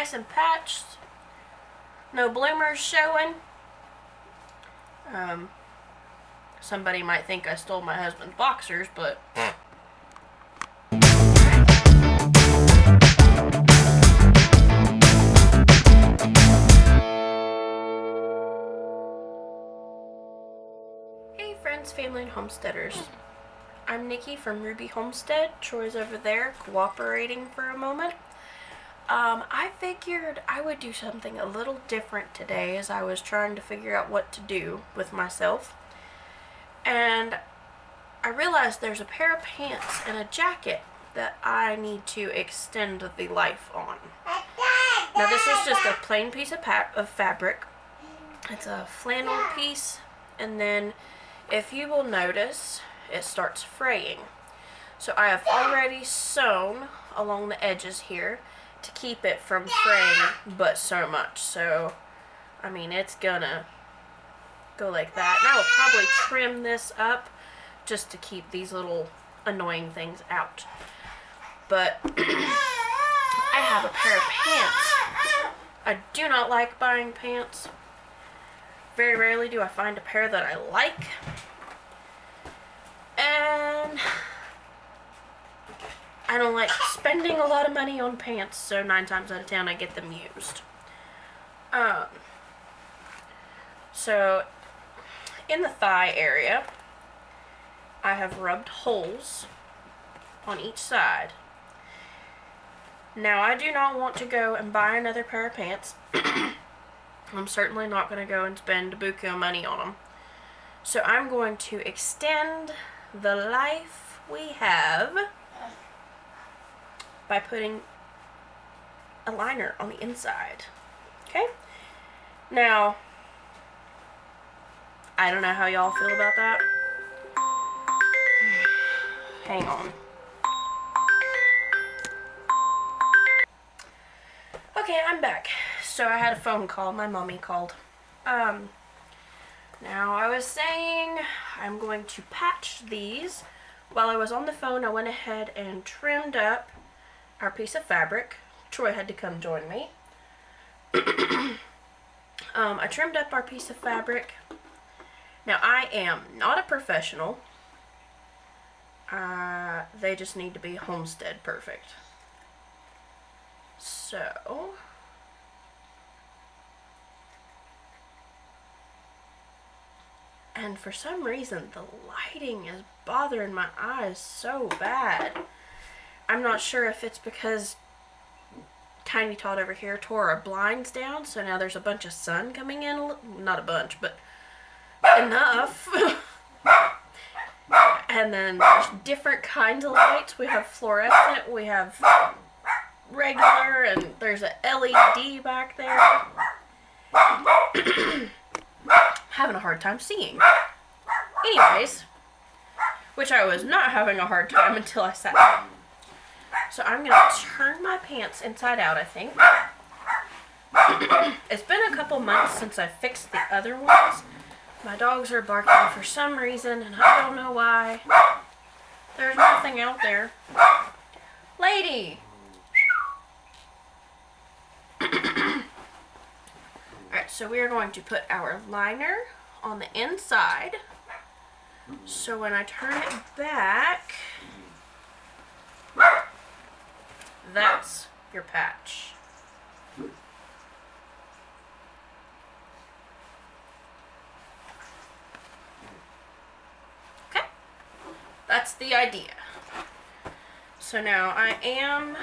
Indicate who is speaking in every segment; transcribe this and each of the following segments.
Speaker 1: nice and patched. No bloomers showing. Somebody might think I stole my husband's boxers, but... Hey friends, family, and homesteaders. I'm Nikki from Ruby Homestead. Troy's over there cooperating for a moment. I figured I would do something a little different today as I was trying to figure out what to do with myself. And I realized there's a pair of pants and a jacket that I need to extend the life on. Now this is just a plain piece of fabric. It's a flannel piece, and then if you will notice, it starts fraying. So I have already sewn along the edges here to keep it from fraying but so much. So, I mean, it's gonna go like that. And I will probably trim this up just to keep these little annoying things out. But I have a pair of pants. I do not like buying pants. Very rarely do I find a pair that I like. And I don't like spending a lot of money on pants, so 9 times out of 10 I get them used. So in the thigh area, I have rubbed holes on each side. Now I do not want to go and buy another pair of pants. I'm certainly not going to go and spend a buku of money on them. So I'm going to extend the life we have by putting a liner on the inside. Okay? Now, I don't know how y'all feel about that. Hang on. Okay, I'm back. So I had a phone call. My mommy called. Now I was saying I'm going to patch these. While I was on the phone, I went ahead and trimmed up our piece of fabric. Troy had to come join me. I trimmed up our piece of fabric. Now I am not a professional. They just need to be Homestead perfect. So and for some reason the lighting is bothering my eyes so bad. I'm not sure if it's because Tiny Todd over here tore our blinds down, so now there's a bunch of sun coming in. Not a bunch, but enough. And then there's different kinds of lights. We have fluorescent, we have regular, and there's a LED back there. Having a hard time seeing. Anyways, which I was not having a hard time until I sat down. So I'm going to turn my pants inside out, I think. It's been a couple months since I fixed the other ones. My dogs are barking for some reason, and I don't know why. There's nothing out there. Lady! Alright, so we are going to put our liner on the inside. So when I turn it back, that's your patch. Okay, that's the idea. So now I am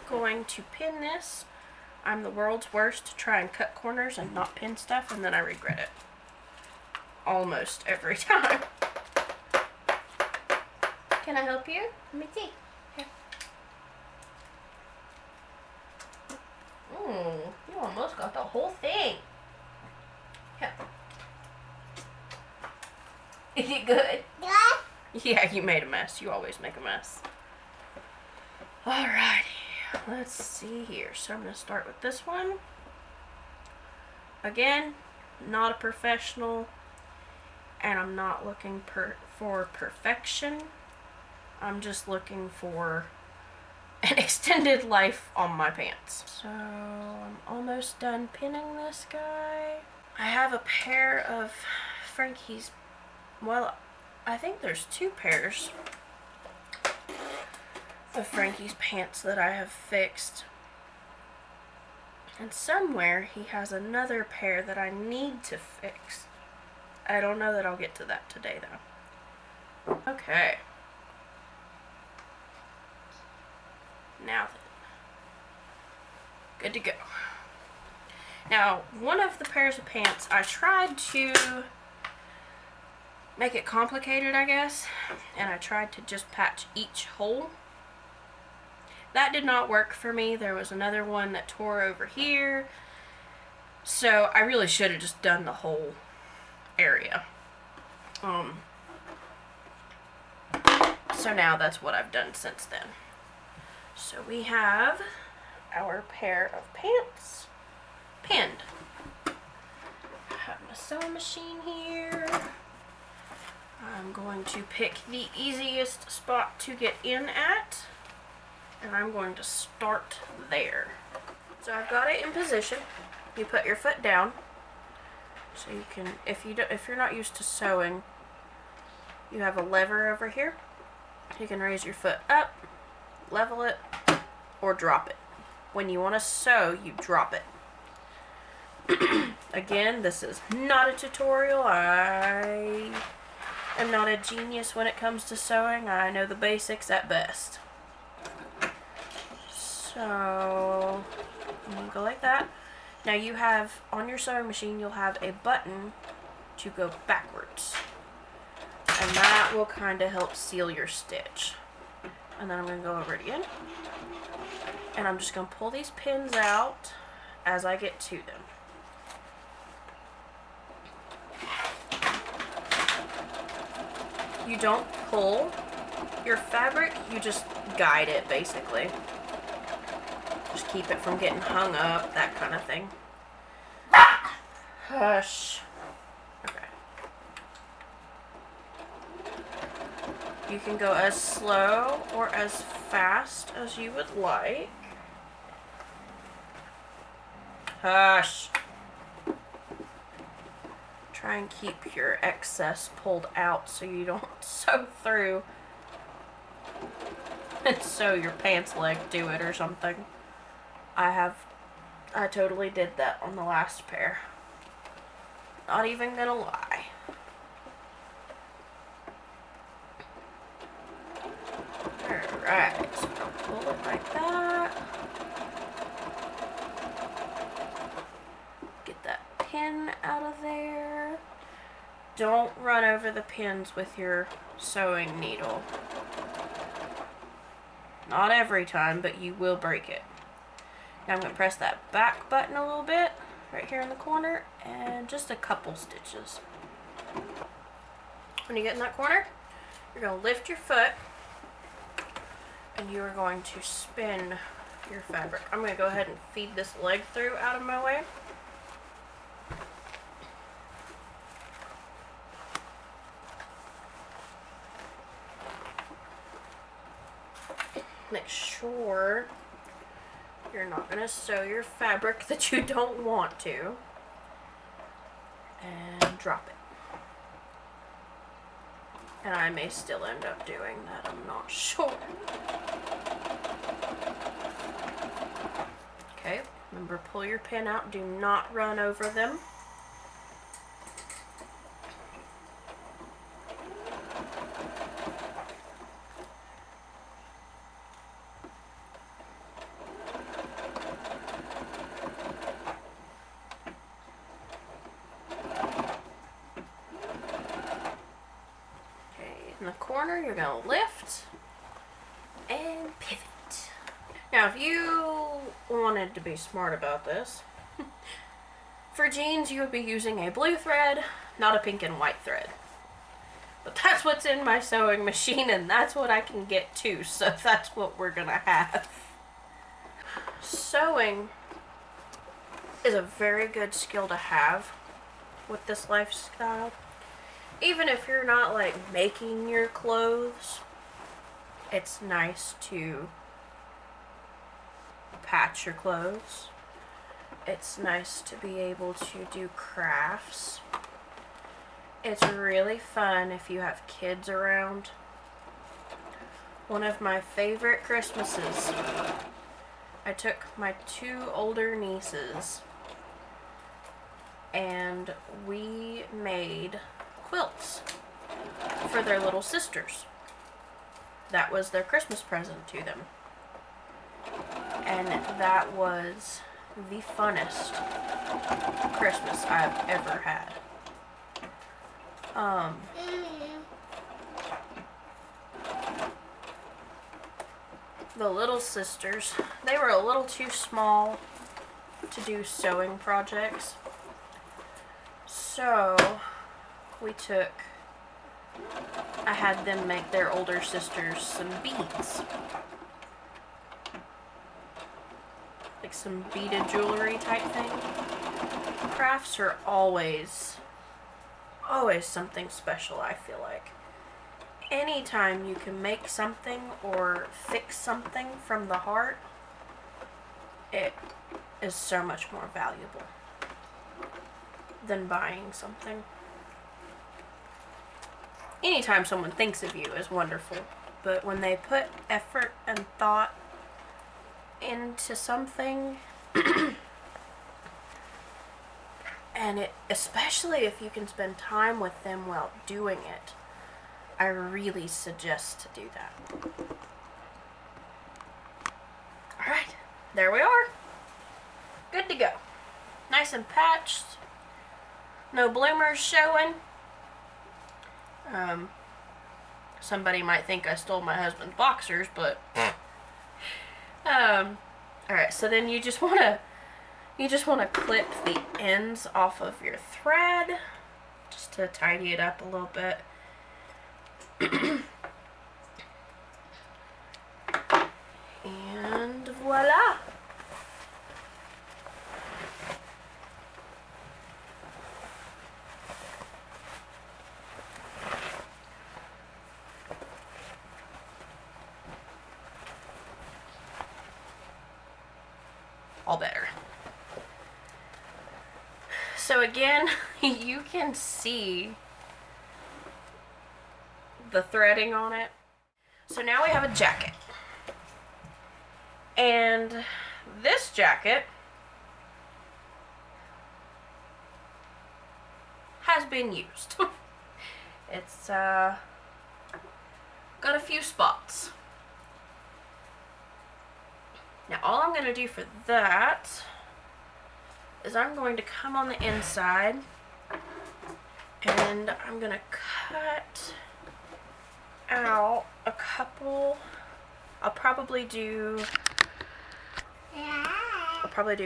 Speaker 1: going to pin this. I'm the world's worst to try and cut corners and not pin stuff, and then I regret it. Almost every time. Can I help you? Let me see. Here. You almost got the whole thing. Here. Is it good? Yeah. Yeah, you made a mess. You always make a mess. Alrighty. Let's see here. So I'm going to start with this one. Again, not a professional, and I'm not looking for perfection. I'm just looking for an extended life on my pants. So I'm almost done pinning this guy. I have a pair of Frankie's, well, I think there's 2 pairs of Frankie's pants that I have fixed. And somewhere he has another pair that I need to fix. I don't know that I'll get to that today though. Okay. Now then. Good to go. Now, one of the pairs of pants, I tried to make it complicated, I guess, and I tried to just patch each hole. That did not work for me. There was another one that tore over here, so I really should have just done the whole area. So now that's what I've done since then. So we have our pair of pants pinned. I have my sewing machine here. I'm going to pick the easiest spot to get in at, and I'm going to start there. So I've got it in position. You put your foot down, so you can, if you're not used to sewing, you have a lever over here. You can raise your foot up, level it, or drop it. When you want to sew, you drop it. Again, this is not a tutorial. I am not a genius when it comes to sewing. I know the basics at best. So, you go like that. Now you have, on your sewing machine, you'll have a button to go backwards. And that will kind of help seal your stitch. And then I'm going to go over it again. And I'm just going to pull these pins out as I get to them. You don't pull your fabric, you just guide it basically. Just keep it from getting hung up, that kind of thing. Hush. Okay. You can go as slow or as fast as you would like. Hush. Try and keep your excess pulled out so you don't sew through and sew your pants leg to it or something. I totally did that on the last pair. Not even gonna lie. Alright, so I'll pull it like that. Get that pin out of there. Don't run over the pins with your sewing needle. Not every time, but you will break it. Now I'm going to press that back button a little bit, right here in the corner, and just a couple stitches. When you get in that corner, you're going to lift your foot, and you are going to spin your fabric. I'm going to go ahead and feed this leg through out of my way. Make sure you're not going to sew your fabric that you don't want to. And drop it. And I may still end up doing that, I'm not sure. Okay, remember, pull your pin out, do not run over them. In the corner, you're going to lift and pivot. Now, if you wanted to be smart about this, for jeans you would be using a blue thread, not a pink and white thread. But that's what's in my sewing machine, and that's what I can get to, so that's what we're going to have. Sewing is a very good skill to have with this lifestyle. Even if you're not like making your clothes, it's nice to patch your clothes. It's nice to be able to do crafts. It's really fun if you have kids around. One of my favorite Christmases, I took my 2 older nieces and we made quilts for their little sisters. That was their Christmas present to them. And that was the funnest Christmas I've ever had. The little sisters, they were a little too small to do sewing projects. So I had them make their older sisters some beads. Like some beaded jewelry type thing. Crafts are always something special, I feel like. Anytime you can make something or fix something from the heart, it is so much more valuable than buying something. Anytime someone thinks of you is wonderful, but when they put effort and thought into something, and especially if you can spend time with them while doing it, I really suggest to do that. Alright, there we are. Good to go. Nice and patched. No bloomers showing. Somebody might think I stole my husband's boxers, but alright, so then you just wanna clip the ends off of your thread just to tidy it up a little bit. And voila! All better. So again, you can see the threading on it. So now we have a jacket. And this jacket has been used. It's got a few spots. Now all I'm going to do for that is I'm going to come on the inside and I'm going to cut out a couple. I'll probably do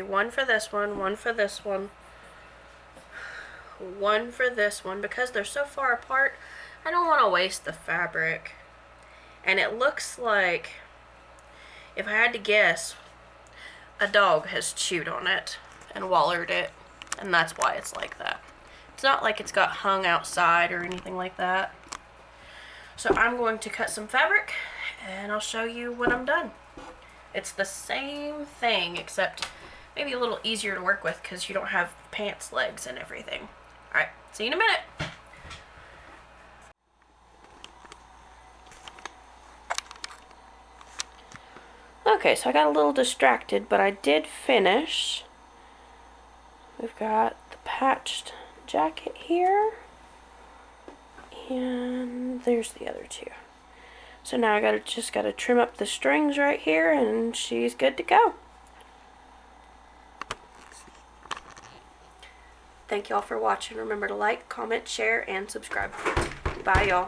Speaker 1: one for this one, one for this one, one for this one, because they're so far apart. I don't want to waste the fabric. And it looks like, if I had to guess, a dog has chewed on it and wallered it, and that's why it's like that. It's not like it's got hung outside or anything like that. So I'm going to cut some fabric and I'll show you when I'm done. It's the same thing, except maybe a little easier to work with because you don't have pants legs and everything. Alright, see you in a minute. Okay, so I got a little distracted, but I did finish. We've got the patched jacket here, and there's the other two. So now I just gotta trim up the strings right here, and she's good to go. Thank y'all for watching. Remember to like, comment, share, and subscribe. Bye, y'all.